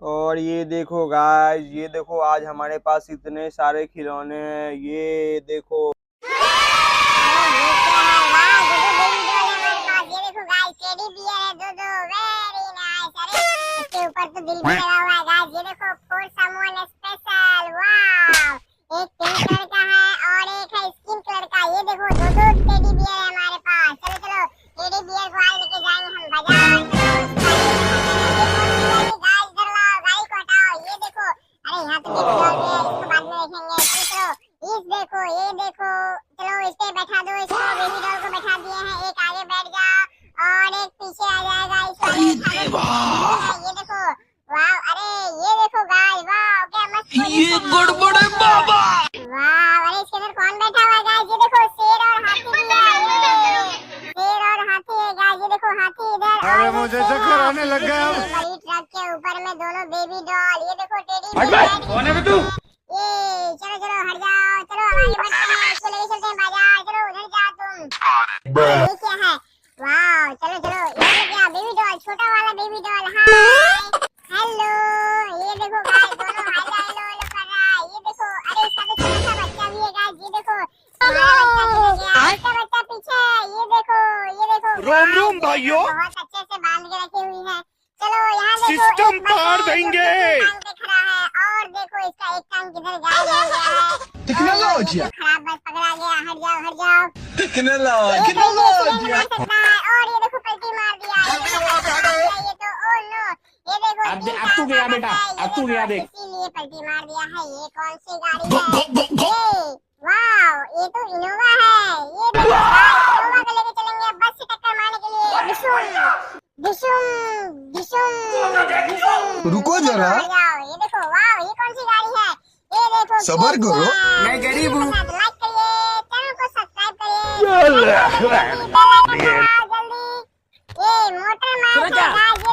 और ये देखो गाइस, ये देखो आज हमारे पास इतने सारे खिलौने हैं। ये देखो ऊपर तो दिल भी लगा हुआ है गाइस। ये देखो फॉर समवन स्पेशल। वाओ, एक पिंक कलर का है और एक है स्किन कलर का। ये देखो दो दो टेडी बियर है हमारे पास। चलो चलो टेडी बियर को आज लेके जाएंगे हम बाजार। गाइस इधर लाओ, गाड़ी को हटाओ। ये देखो, अरे यहाँ तो बेबी डॉल भी है, इसको बाद में देखेंगे। चलो चलो इस देखो, ये देखो, चलो इस पे बैठा दो इसको। बेबी डॉल को बैठा दिए हैं, एक आगे बैठ जाओ और एक पीछे आ जाएगा। ये देखो, वाह, अरे ये देखो गाइस, वाह क्या मस्त ये गड़बड़ है बाबा। वाह, अरे इसके अंदर कौन बैठा हुआ है गाइस? ये देखो शेर और हाथी भी है। ये शेर और हाथी है गाइस। ये देखो हाथी इधर। अरे मुझे चक्कर आने लग गया। बड़ी ट्रक के ऊपर में दोनों बेबी डॉल। ये देखो टेडी बियर। कौन है तू? ये चलो चलो हट जाओ, चलो आगे बढ़ते हैं, इसको लेके चलते हैं बाजार। चलो उधर जाओ तुम। ये क्या है? वाह, चलो चलो, ये क्या बेबी डॉल, छोटा वाला बेबी डॉल। हाय हेलो, ये देखो गाइस, दोनों हेलो हेलो हेलो कर रहा है। ये देखो, अरे इसका तो छोटा सा बच्चा भी है गाइस। ये देखो इसका बच्चा पीछे है। ये देखो रोम रोम भाइयों, बहुत अच्छे से बांध के रखी हुई है। चलो यहाँ देखो, सिस्टम एक बच्चा पार है, देंगे। टांग पे खड़ा है। और देखो इसका एक टांग किधर गायब हो गया है। टेक्नोलॉजी खराब बस पकड़ा गया। हट जाओ हट जाओ। टेक्नोलॉजी और ये देखो पलटी मार दिया। ये तो ओ नो, ये देखो अब तू गया बेटा, अब तू गया देख। इसीलिए पलटी मार दिया है। ये कौन सी गाड़ी है? ये वाओ, ये तो इनोवा है। ये देखो इनोवा को लेके चलेंगे बस से टक्कर मारने के लिए। डिशुम डिशुम डिशुम। रुको जरा। ये देखो, वाओ ये कौन सी गाड़ी है? ये देखो, सबर करो, मैं गरीब हूँ। लाइक करिए, चैनल को सब्सक्राइब करिए। ये मोटर सुनो क्या?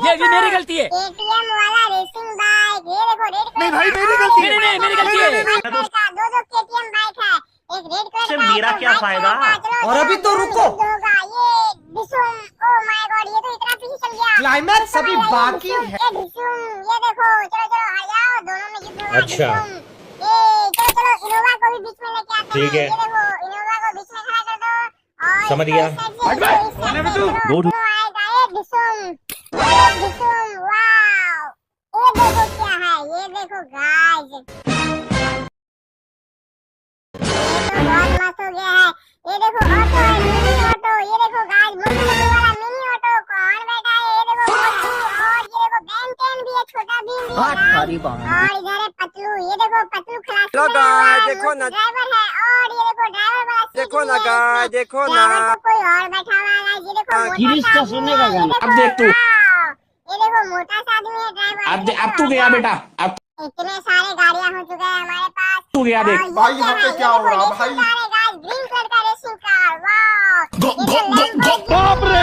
ये मेरी गलती है। एटीएम वाला रेसिंग बाइक। ये देखो रेड कलर। नहीं भाई, मेरी गलती है। नहीं, मेरी गलती है। दो केटीएम बाइक है, एक रेड कलर का, मेरा एक क्या व्हाइट फायदा? कलर का। चलो, और अभी तो रुको। होगा ये डिशुम। ओह माय गॉड, ये तो इतना पीछे चल गया। क्लाइमैक्स अभी बाकी है। ये डिशुम, ये देखो, चलो चलो हट जाओ, दोनों में युद्ध होगा। अच्छा। डिशुम। ये चलो चलो इनोवा को भी बीच में लेके आते हैं। ठीक है। ये देखो इनोवा को बीच में खड़ा कर दो और समझ गया। हट भाई, कौन है तू? दोनों आएगा। ये डिशुम, ये डिशुम। वाओ, ये देखो क्या है? ये देखो गाइस, बहुत मस्त हो गया है। ये देखो ऑटो है, मिनी ऑटो। ये देखो गाइस, मोटरसाइकिल वाला मिनी ऑटो। कौन बैठा है? ये देखो मोटू। और ये देखो बेन टेन भी है, छोटा भीम भी है। और इधर है पतलू। ये देखो पतलू खलासी हेलो बना हुआ है, गाइस, देखो ना। ड्राइवर है। और ये देखो ड्राइवर वाला सीट देखो भी ना है गाइस, इसमें। देखो ना। ड्राइवर तो कोई और बैठा हुआ है गाइस। ये देखो मोटा गिरीश सा का आदमी सुनने है। का ये गाना। देखो, अब देख तू। वाओ, ये देखो मोटा सा आदमी है ड्राइवर। अब तू गया बेटा, अब इतने सारे गाड़ियां हो चुके हैं हमारे पास। तू गया देख। और ये भाई, क्या यहाँ पे है? क्या ये हो रहा देखो भाई? रेसिंग कार है गाइस, ग्रीन कलर का रेसिंग कार। वाओ, बाप रे।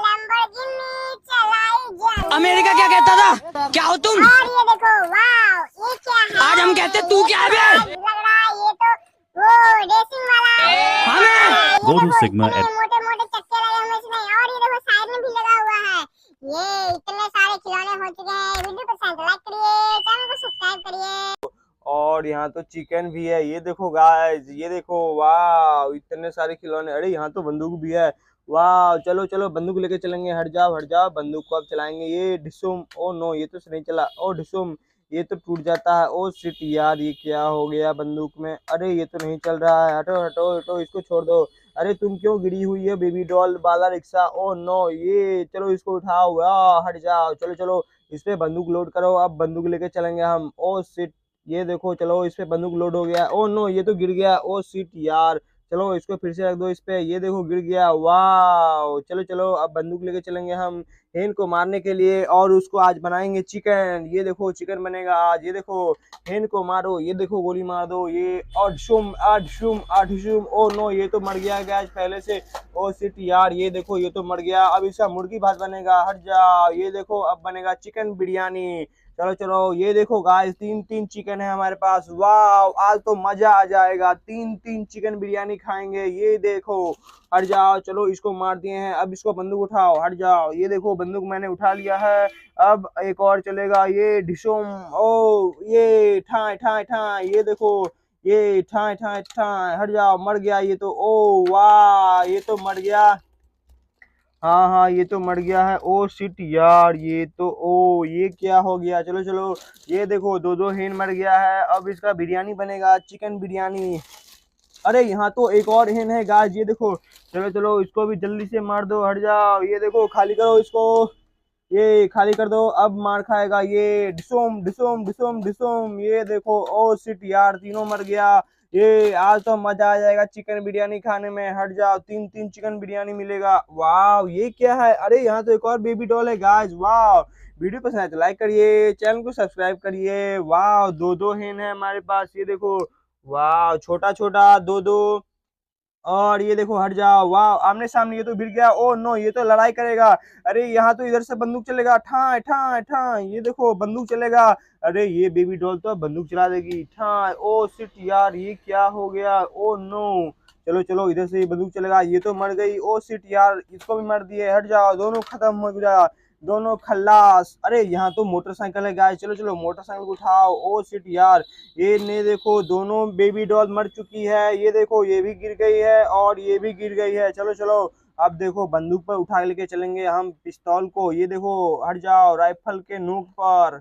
लैम्बोर्गिनी चलाई जाए। अमेरिका क्या कहता था? क्या हो तुम? और ये देखो, वाओ ये क्या है? आज हम कहते तू क्या है बे? लग रहा है ये तो वो रेसिंग वाला है। हमें Go to Sigma मोटे मोटे चक्के लगे हुए इसमें। और ये देखो साइड में भी लगा हुआ है। ये इतने सारे खिलौने हो चुके हैं। वीडियो को लाइक करिए, चैनल को सब्सक्राइब करिए। और यहाँ तो चिकन भी है। ये देखो गाइस, ये देखो, वाह इतने सारे खिलौने। अरे यहाँ तो बंदूक भी है। वाह, चलो चलो बंदूक लेके चलेंगे। हट जाओ, बंदूक को अब चलाएंगे। ये डिशुम, ओ नो, ये तो नहीं चला। ओ डिशुम, ये तो टूट जाता है। ओ शिट यार, ये क्या हो गया बंदूक में? अरे ये तो नहीं चल रहा है। हटो हटो हटो, इसको छोड़ दो। अरे तुम क्यों गिरी हुई है बेबी डॉल वाला रिक्शा? ओ नो, ये चलो इसको उठाओ। वाह, हट जाओ, चलो चलो इस पे बंदूक लोड करो। अब बंदूक लेके चलेंगे हम। ओ शिट, ये देखो, चलो इस पे बंदूक लोड हो गया। ओ नो, ये तो गिर गया। ओ शिट यार, चलो इसको फिर से रख दो इस पे। ये देखो गिर गया। वाह, चलो चलो अब बंदूक लेके चलेंगे हम हेन को मारने के लिए। और उसको आज बनाएंगे चिकन। ये देखो चिकन बनेगा आज। ये देखो हेन को मारो। ये देखो गोली मार दो। ये अडशुम अडशुम अडशुम। ओ नो, ये तो मर गया गैस पहले से। ओ शिट यार, ये देखो ये तो मर गया। अब इसका मुर्गी भात बनेगा। हट जाओ। ये देखो अब बनेगा चिकन बिरयानी। चलो चलो, ये देखो गाइस, 3 चिकन है हमारे पास। वाह, आज तो मजा आ जाएगा। 3 चिकन बिरयानी खाएंगे। ये देखो, हट जाओ, चलो इसको मार दिए हैं। अब इसको बंदूक उठाओ। हट जाओ, ये देखो बंदूक मैंने उठा लिया है। अब एक और चलेगा, ये ढिशोम, ओ ये ठाए ठाए ठाए, ये देखो ये ठाए ठाए ठाए, हट जाओ, मर गया ये तो, ओ वाह ये तो मर गया। हाँ हाँ ये तो मर गया है। ओ शिट यार, ये तो ओ ये क्या हो गया। चलो चलो, ये देखो दो दो हेन मर गया है। अब इसका बिरयानी बनेगा, चिकन बिरयानी। अरे यहाँ तो एक और हेन है गाइस, ये देखो। चलो चलो, इसको भी जल्दी से मार दो, हट जाओ। ये देखो, खाली करो इसको, ये खाली कर दो। अब मार खाएगा ये, डिसोम डिसोम डिसोम डिसोम। ये देखो, ओ शिट यार, तीनों मर गया। ये आज तो मजा आ जाएगा चिकन बिरयानी खाने में, हट जाओ। तीन तीन चिकन बिरयानी मिलेगा। वाह ये क्या है, अरे यहाँ तो एक और बेबी डॉल है गाइस। वाह, वीडियो पसंद आए तो लाइक करिए, चैनल को सब्सक्राइब करिए। वाह, दो दो हेन है हमारे पास, ये देखो। वाह, छोटा छोटा दो दो। और ये देखो, हट जाओ। वाह, आमने सामने, ये तो गिर गया। ओ नो, ये तो लड़ाई करेगा। अरे यहाँ तो इधर से बंदूक चलेगा, ठाए ठाए ठाए, ये देखो बंदूक चलेगा। अरे ये बेबी डॉल तो बंदूक चला देगी, ठाए। ओ शिट यार, ये क्या हो गया, ओ नो। चलो चलो, इधर से ये बंदूक चलेगा, ये तो मर गई। ओ शिट यार, इसको भी मार दिए, हट जाओ, दोनों खत्म हो गया, दोनों खल्लास। अरे यहाँ तो मोटरसाइकिल है गाइस, चलो चलो मोटरसाइकिल को उठाओ। ओ शिट यार, ये ने देखो, दोनों बेबी डॉल मर चुकी है। ये देखो, ये भी गिर गई है और ये भी गिर गई है। चलो चलो, अब देखो बंदूक पर उठा लेके चलेंगे हम पिस्तौल को। ये देखो, हट जाओ, राइफल के नोक पर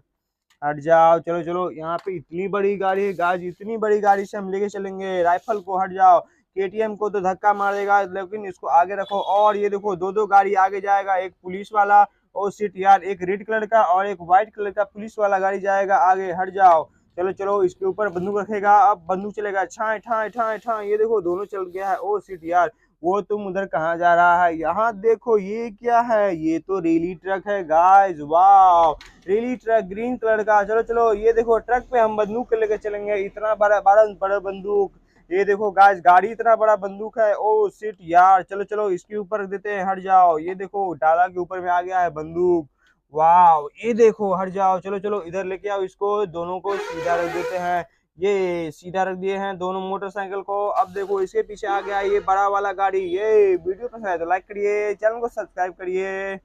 हट जाओ। चलो चलो, यहाँ पे इतनी बड़ी गाड़ी है गाइस, इतनी बड़ी गाड़ी से हम लेके चलेंगे राइफल को, हट जाओ। केटीएम को तो धक्का मारेगा, लेकिन इसको आगे रखो। और ये देखो, दो दो गाड़ी आगे जाएगा, एक पुलिस वाला, ओ शिट यार, एक रेड कलर का और एक व्हाइट कलर का पुलिस वाला गाड़ी जाएगा आगे, हट जाओ। चलो चलो, इसके ऊपर बंदूक रखेगा, अब बंदूक चलेगा, छाए ठाए ठाए ठाए। ये देखो, दोनों चल गया है। ओ शिट यार, वो तुम उधर कहाँ जा रहा है। यहाँ देखो, ये क्या है, ये तो रेली ट्रक है गाइस। वाह, रेली ट्रक ग्रीन कलर का। चलो चलो, ये देखो, ट्रक पे हम बंदूक लेकर चलेंगे, इतना बड़ा बड़ा बड़ा बंदूक। ये देखो गाइस, गाड़ी इतना बड़ा बंदूक है। ओ शिट यार, चलो चलो, इसके ऊपर रख देते हैं, हट जाओ। ये देखो, डाला के ऊपर में आ गया है बंदूक। वाह, ये देखो, हट जाओ। चलो चलो, इधर लेके आओ इसको, दोनों को सीधा रख देते हैं। ये सीधा रख दिए हैं दोनों मोटरसाइकिल को। अब देखो, इसके पीछे आ गया ये बड़ा वाला गाड़ी। ये वीडियो पसंद है तो लाइक करिए, चैनल को सब्सक्राइब करिए।